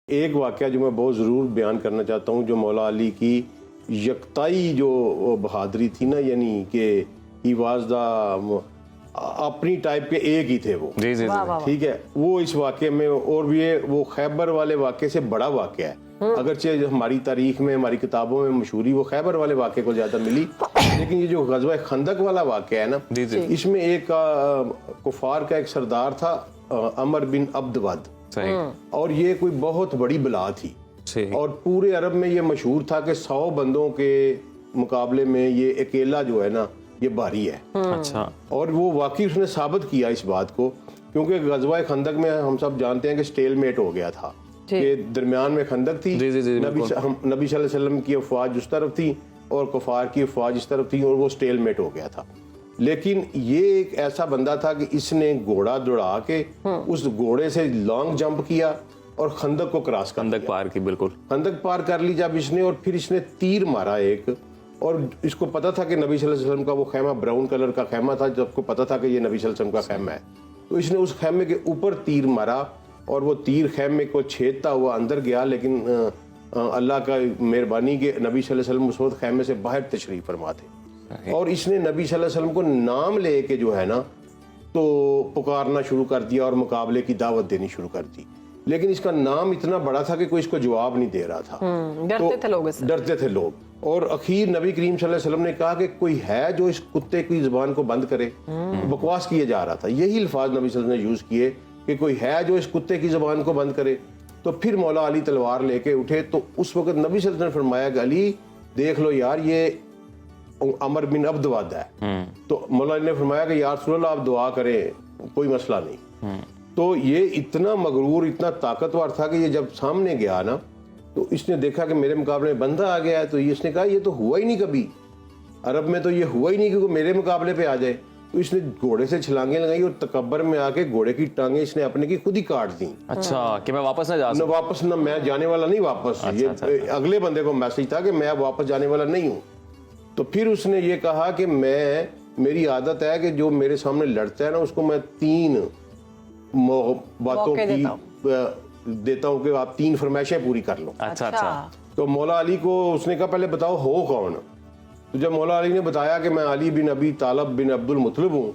ایک واقعہ جو میں بہت ضرور بیان کرنا چاہتا ہوں، جو مولا علی کی یکتائی جو بہادری تھی نا، یعنی کہ ہی واز دا اپنی ٹائپ کے ایک ہی تھے وہ، جی جی ٹھیک ہے، وہ اس واقعے میں اور بھی وہ خیبر والے واقعے سے بڑا واقعہ ہے، اگرچہ ہماری تاریخ میں ہماری کتابوں میں مشہوری وہ خیبر والے واقعے کو زیادہ ملی، لیکن یہ جو غزوہ خندق والا واقعہ ہے نا، اس میں ایک کفار کا ایک سردار تھا عمر بن عبد ود، اور یہ کوئی بہت بڑی بلا تھی، اور پورے عرب میں یہ مشہور تھا کہ 100 بندوں کے مقابلے میں یہ اکیلا جو ہے نا یہ بھاری ہے۔ اچھا، اور وہ واقعی اس نے ثابت کیا اس بات کو، کیونکہ غزوہ خندق میں ہم سب جانتے ہیں کہ سٹیل میٹ ہو گیا تھا، کہ درمیان میں خندق تھی، نبی صلی اللہ علیہ وسلم کی افواج اس طرف تھی اور کفار کی افواج اس طرف تھی، اور وہ سٹیل میٹ ہو گیا تھا۔ لیکن یہ ایک ایسا بندہ تھا کہ اس نے گھوڑا دوڑا کے اس گھوڑے سے لانگ جمپ کیا اور خندق کو کراس کر خندق پار کی، بالکل خندق پار کر لی جب اس نے، اور پھر اس نے تیر مارا ایک، اور اس کو پتا تھا کہ نبی صلی اللہ علیہ وسلم کا وہ خیمہ براؤن کلر کا خیمہ تھا، جب کو پتا تھا کہ یہ نبی صلی اللہ علیہ وسلم کا خیمہ ہے، تو اس نے اس خیمے کے اوپر تیر مارا، اور وہ تیر خیمے کو چھیدتا ہوا اندر گیا، لیکن اللہ کا مہربانی کہ نبی صلی اللہ علیہ وسلم اس وقت خیمے سے باہر تشریف فرما تھے، اور اس نے نبی صلی اللہ علیہ وسلم کو نام لے کے جو ہے نا تو پکارنا شروع کر دیا اور مقابلے کی دعوت دینی شروع کر دی، لیکن اس کا نام اتنا بڑا تھا کہ کوئی اس کو جواب نہیں دے رہا تھا، ڈرتے تھے لوگ، اور اخیر نبی کریم صلی اللہ علیہ وسلم نے کہا کہ کوئی ہے جو اس کتے کی زبان کو بند کرے، بکواس کیے جا رہا تھا، یہی الفاظ نبی صلی اللہ علیہ وسلم نے یوز کیے کہ کوئی ہے جو اس کتے کی زبان کو بند کرے، تو پھر مولا علی تلوار لے کے اٹھے، تو اس وقت نبی صلی اللہ علیہ وسلم نے فرمایا کہ علی دیکھ لو یار یہ عمر بن عبد ود ہے، تو مولا علی نے فرمایا کہ یا رسول اللہ آپ دعا کریں کوئی مسئلہ نہیں، تو یہ اتنا مغرور اتنا طاقتور تھا کہ یہ جب سامنے گیا نا تو اس نے دیکھا کہ میرے مقابلے میں بندہ آ گیا ہے، تو اس نے کہا یہ تو ہوا ہی نہیں کبھی عرب میں، تو یہ ہوا ہی نہیں کہ وہ میرے مقابلے پہ آ جائے، تو اس نے گھوڑے سے چھلانگیں لگائی اور تکبر میں آ کے گھوڑے کی ٹانگیں اس نے اپنے کی خود ہی کاٹ دیں۔ اچھا، کہ میں واپس نہ جا سکوں، واپس نہ میں جانے والا نہیں واپس، یہ اگلے بندے کو میسج تھا کہ میں اب واپس جانے والا نہیں ہوں۔ تو پھر اس نے یہ کہا کہ میری عادت ہے کہ جو میرے سامنے لڑتا ہے نا اس کو میں 3 باتوں کی دیتا ہوں کہ آپ 3 فرمائشیں پوری کر لو۔ اچھا، تو مولا علی کو اس نے کہا پہلے بتاؤ ہو کون، تو جب مولا علی نے بتایا کہ میں علی بن ابی طالب بن عبد المطلب ہوں،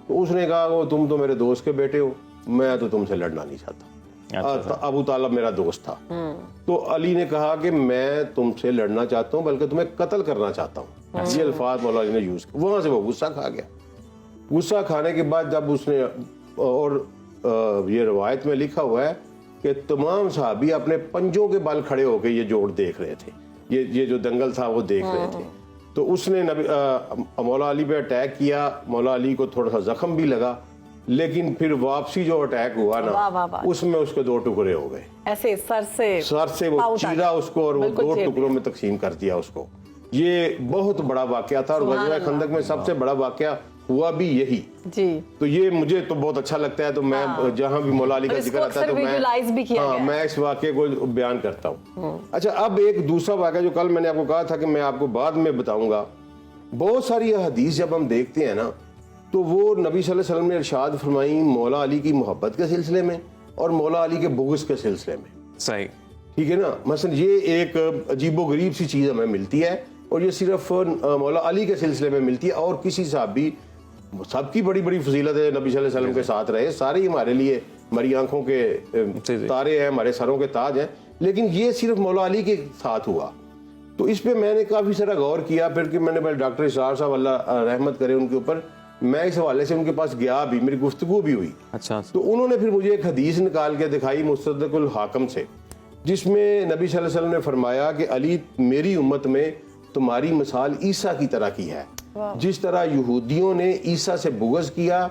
تو اس نے کہا تم تو میرے دوست کے بیٹے ہو، میں تو تم سے لڑنا نہیں چاہتا، ابو طالب میرا دوست تھا، تو علی نے کہا کہ میں تم سے لڑنا چاہتا ہوں بلکہ تمہیں قتل کرنا چاہتا ہوں، یہ الفاظ مولا علی نے یوز کیا، وہاں سے وہ غصہ کھا گیا۔ غصہ کھانے کے بعد جب اس نے، اور یہ روایت میں لکھا ہوا ہے کہ تمام صحابی اپنے پنجوں کے بل کھڑے ہو کے یہ جوڑ دیکھ رہے تھے، یہ جو دنگل تھا وہ دیکھ رہے تھے، تو اس نے مولا علی پہ اٹیک کیا، مولا علی کو تھوڑا سا زخم بھی لگا، لیکن پھر واپسی جو اٹیک ہوا نا اس میں اس کے 2 ٹکڑے ہو گئے، ایسے سر سے وہ چیرا اس کو اور وہ 2 ٹکڑوں میں تقسیم کر دیا اس کو۔ یہ بہت بڑا واقعہ تھا، اور غزوہ خندق میں سب سے بڑا واقعہ ہوا بھی یہی، تو یہ مجھے تو بہت اچھا لگتا ہے، تو میں جہاں بھی مولا علی کا ذکر آتا ہے تو میں اس واقعے کو بیان کرتا ہوں۔ اچھا، اب ایک دوسرا واقعہ جو کل میں نے آپ کو کہا تھا کہ میں آپ کو بعد میں بتاؤں گا، بہت ساری حدیث جب ہم دیکھتے ہیں نا تو وہ نبی صلی اللہ علیہ وسلم نے ارشاد فرمائی مولا علی کی محبت کے سلسلے میں اور مولا علی کے بغض کے سلسلے میں، صحیح، ٹھیک ہے نا، مثلا یہ ایک عجیب و غریب سی چیز ہمیں ملتی ہے، اور یہ صرف مولا علی کے سلسلے میں ملتی ہے، اور کسی صحابی، سب کی بڑی بڑی فضیلت ہے، نبی صلی اللہ علیہ وسلم کے ساتھ رہے، سارے ہی ہمارے لیے ہماری آنکھوں کے تارے ہیں، ہمارے سروں کے تاج ہیں، لیکن یہ صرف مولا علی کے ساتھ ہوا، تو اس پہ میں نے کافی سارا غور کیا، پھر کہ میں نے ڈاکٹر اسرار صاحب اللہ رحمت کرے ان کے اوپر، میں اس حوالے سے ان کے پاس گیا بھی، میری گفتگو بھی ہوئی، اچھا، تو انہوں نے پھر مجھے ایک حدیث نکال کے دکھائی مستدرک الحاکم سے، جس میں نبی صلی اللہ علیہ وسلم نے فرمایا کہ علی میری امت میں تمہاری مثال عیسیٰ کی طرح کی ہے، جس طرح یہودیوں نے عیسیٰ سے بغض کیا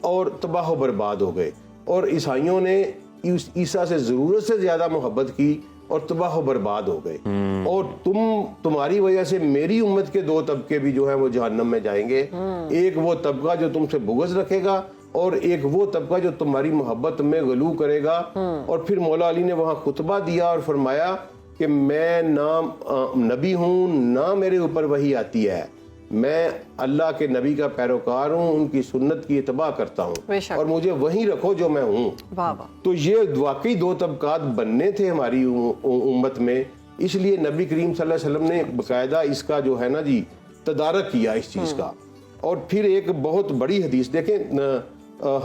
اور تباہ و برباد ہو گئے، اور عیسائیوں نے عیسیٰ سے ضرورت سے زیادہ محبت کی اور تباہ و برباد ہو گئے، اور تمہاری وجہ سے میری امت کے 2 طبقے بھی جو ہیں وہ جہنم میں جائیں گے، ایک وہ طبقہ جو تم سے بغض رکھے گا اور ایک وہ طبقہ جو تمہاری محبت میں غلو کرے گا۔ اور پھر مولا علی نے وہاں خطبہ دیا اور فرمایا کہ میں نہ نبی ہوں، نہ میرے اوپر وحی آتی ہے، میں اللہ کے نبی کا پیروکار ہوں, ان کی سنت کی اتباع کرتا بے ہوں شک. اور مجھے وہیں رکھو جو میں ہوں. واہ واہ. تو یہ واقعی دو طبقات بننے تھے ہماری امت میں, اس لیے نبی کریم صلی اللہ علیہ وسلم نے باقاعدہ اس کا جو ہے نا جی تدارک کیا اس چیز کا. اور پھر ایک بہت بڑی حدیث دیکھیں,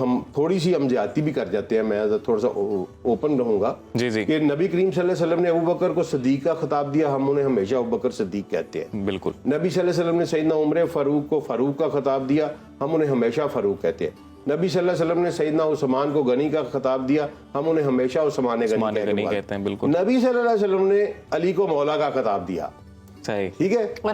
ہم تھوڑی سی ہم زیادتی بھی کر جاتے ہیں, میں تھوڑا سا اوپن رہوں گا جی جی کہ نبی کریم صلی اللہ علیہ وسلم نے ابوبکر کو صدیق کا خطاب دیا, ہم انہیں ہمیشہ ابوبکر صدیق کہتے ہیں. بالکل. نبی صلی اللہ علیہ وسلم نے سیدنا عمر فاروق کو فاروق کا خطاب دیا, ہم انہیں ہمیشہ فاروق کہتے ہیں. نبی صلی اللہ علیہ وسلم نے سیدنا عثمان کو غنی کا خطاب دیا, ہم انہیں ہمیشہ عثمان غنی کہتے ہیں. بالکل. نبی صلی اللہ علیہ وسلم نے علی کو مولا کا خطاب دیا, صحیح. ٹھیک ہے, تو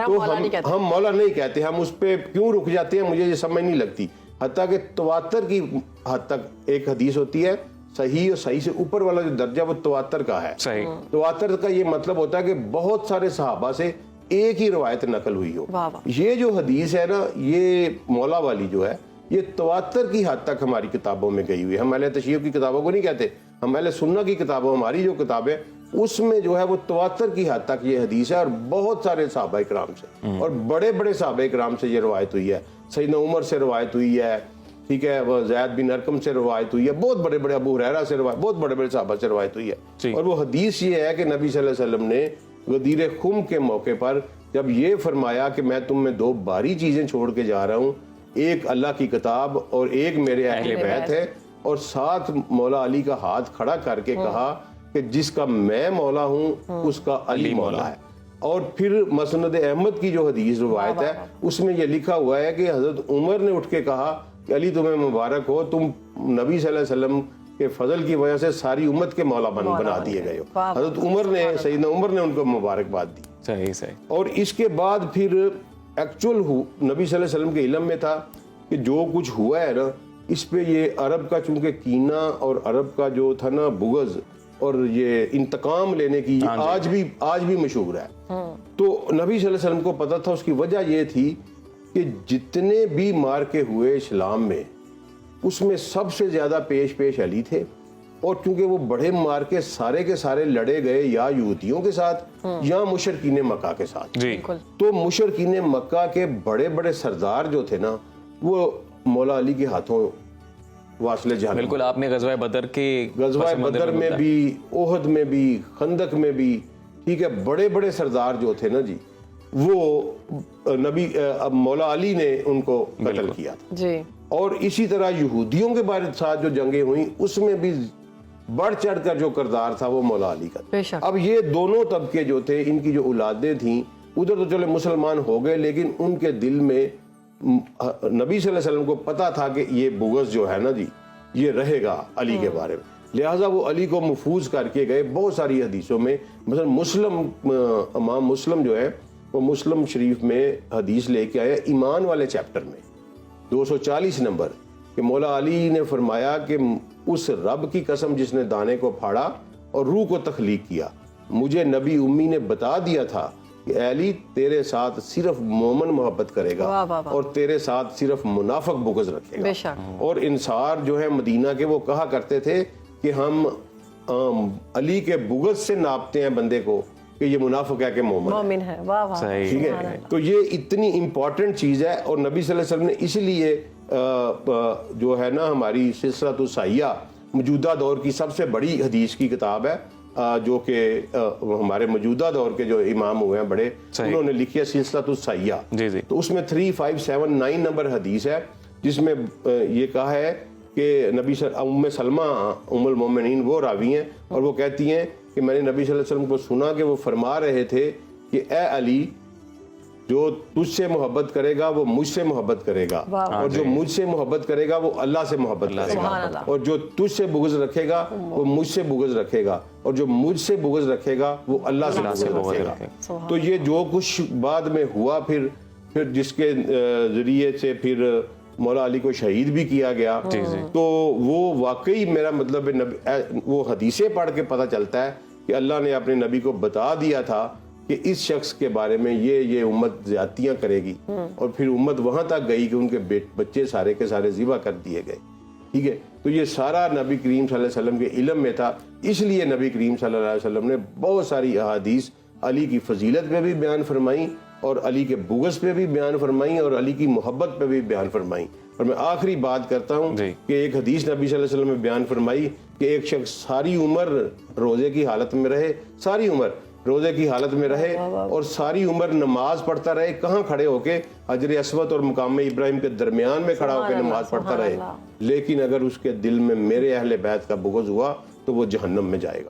ہم مولا نہیں کہتے, ہم اس پہ کیوں رک جاتے ہیں مجھے یہ سمجھ نہیں لگتی. حتیٰ کہ تواتر کی حد تک ایک حدیث ہوتی ہے, صحیح اور صحیح سے اوپر والا جو درجہ وہ تواتر کا ہے. صحیح. تواتر کا یہ مطلب ہوتا ہے کہ بہت سارے صحابہ سے ایک ہی روایت نقل ہوئی ہو. یہ جو حدیث ہے نا, یہ مولا والی جو ہے, یہ تواتر کی حد تک ہماری کتابوں میں گئی ہوئی ہے. ہم اہل تشیع کی کتابوں کو نہیں کہتے, ہم اہل سنہ کی کتابوں, ہماری جو کتاب ہے اس میں جو ہے وہ تواتر کی حد تک یہ حدیث ہے, اور بہت سارے صحابہ کرام سے اور بڑے بڑے صحابہ کرام سے یہ روایت ہوئی ہے. سیدنا عمر سے روایت ہوئی ہے, ٹھیک ہے, زید بن ارقم سے روایت ہوئی ہے, بہت بڑے بڑے ابو ہریرہ سے روایت, بہت بڑے بڑے صحابہ سے روایت ہوئی ہے. اور وہ حدیث یہ ہے کہ نبی صلی اللہ علیہ وسلم نے غدیر خم کے موقع پر جب یہ فرمایا کہ میں تم میں دو بھاری چیزیں چھوڑ کے جا رہا ہوں, ایک اللہ کی کتاب اور ایک میرے اہل بیت ہے, اور ساتھ مولا علی کا ہاتھ کھڑا کر کے کہا کہ جس کا میں مولا ہوں اس کا علی مولا ہے. اور پھر مسند احمد کی جو حدیث روایت ہے اس میں یہ لکھا ہوا ہے کہ حضرت عمر نے اٹھ کے کہا کہ علی تمہیں مبارک ہو, تم نبی صلی اللہ علیہ وسلم کے فضل کی وجہ سے ساری امت کے مولا بنا دیے گئے ہو. حضرت عمر نے, سیدنا عمر نے ان کو مبارکباد دی. صحیح صحیح. اور اس کے بعد پھر ایکچوئل نبی صلی اللہ علیہ وسلم کے علم میں تھا کہ جو کچھ ہوا ہے نا, اس پہ یہ عرب کا چونکہ کینہ اور عرب کا جو تھا نا بغض اور یہ انتقام لینے کی آج بھی مشہور ہے. تو نبی صلی اللہ علیہ وسلم کو پتہ تھا, اس کی وجہ یہ تھی کہ جتنے بھی مارکے ہوئے اسلام میں اس میں سب سے زیادہ پیش علی تھے, اور چونکہ وہ بڑے مارکے سارے کے سارے لڑے گئے یا یہودیوں کے ساتھ یا مشرکین مکہ کے ساتھ. جی. تو مشرکین مکہ کے بڑے بڑے سردار جو تھے نا وہ مولا علی کے ہاتھوں واصل جہنم. بالکل. آپ نے غزوہ بدر میں بھی, احد میں بھی, خندق میں بھی, ٹھیک ہے, بڑے بڑے سردار جو تھے نا جی, وہ نبی مولا علی نے ان کو قتل کیا تھا. جی. اور اسی طرح یہودیوں کے ساتھ جو جنگیں ہوئیں اس میں بھی بڑھ چڑھ کر جو کردار تھا وہ مولا علی کا تھا. اب یہ دونوں طبقے جو تھے, ان کی جو اولادیں تھیں ادھر تو چلے مسلمان ہو گئے, لیکن ان کے دل میں نبی صلی اللہ علیہ وسلم کو پتا تھا کہ یہ بغض جو ہے نا جی یہ رہے گا علی کے بارے میں, لہٰذا وہ علی کو محفوظ کر کے گئے. بہت ساری حدیثوں میں, مثلا امام مسلم جو ہے وہ مسلم شریف میں حدیث لے کے آیا ایمان والے چیپٹر میں 240 نمبر, کہ مولا علی نے فرمایا کہ اس رب کی قسم جس نے دانے کو پھاڑا اور روح کو تخلیق کیا, مجھے نبی امی نے بتا دیا تھا کہ اے علی تیرے ساتھ صرف مومن محبت کرے گا اور تیرے ساتھ صرف منافق بغض رکھے گا. اور انصار جو ہے مدینہ کے وہ کہا کرتے تھے کہ ہم علی کے بغض سے ناپتے ہیں بندے کو کہ یہ منافق ہے کہ مومن ہے. ٹھیک ہے, تو یہ اتنی امپورٹنٹ چیز ہے. اور نبی صلی اللہ علیہ وسلم نے اس لیے جو ہے نا ہماری سلسلۃ الصحیحہ موجودہ دور کی سب سے بڑی حدیث کی کتاب ہے, جو کہ ہمارے موجودہ دور کے جو امام ہوئے ہیں بڑے, انہوں نے لکھی ہے سلسلۃ الصحیحہ. تو اس میں 3579 نمبر حدیث ہے جس میں یہ کہا ہے کہ نبی ام سلمہ ام المومنین وہ راوی ہیں, اور وہ کہتی ہیں کہ میں نے نبی صلی اللہ علیہ وسلم کو سنا کہ وہ فرما رہے تھے کہ اے علی جو تجھ سے محبت کرے گا وہ مجھ سے محبت کرے گا, اور جو مجھ سے محبت کرے گا وہ اللہ سے محبت کرے گا, اور جو تجھ سے بغض رکھے گا وہ مجھ سے بغض رکھے گا, اور جو مجھ سے بغض رکھے گا وہ اللہ سے بغض رکھے گا. تو یہ جو کچھ بعد میں ہوا پھر جس کے ذریعے سے پھر مولا علی کو شہید بھی کیا گیا, تو وہ واقعی میرا مطلب وہ حدیثیں پڑھ کے پتہ چلتا ہے کہ اللہ نے اپنے نبی کو بتا دیا تھا کہ اس شخص کے بارے میں یہ امت زیادتیاں کرے گی, اور پھر امت وہاں تک گئی کہ ان کے بچے سارے کے سارے ذبح کر دیے گئے. ٹھیک ہے, تو یہ سارا نبی کریم صلی اللہ علیہ وسلم کے علم میں تھا. اس لیے نبی کریم صلی اللہ علیہ وسلم نے بہت ساری احادیث علی کی فضیلت میں بھی بیان فرمائیں, اور علی کے بغض پہ بھی بیان فرمائی اور علی کی محبت پہ بھی بیان فرمائی. اور میں آخری بات کرتا ہوں کہ ایک حدیث نبی صلی اللہ علیہ وسلم میں بیان فرمائی کہ ایک شخص ساری عمر روزے کی حالت میں رہے, ساری عمر روزے کی حالت میں رہے اور ساری عمر نماز پڑھتا رہے. کہاں کھڑے ہو کے؟ حجر اسود اور مقام ابراہیم کے درمیان میں کھڑا ہو کے نماز پڑھتا رہے, لیکن اگر اس کے دل میں میرے اہل بیت کا بغض ہوا تو وہ جہنم میں جائے گا.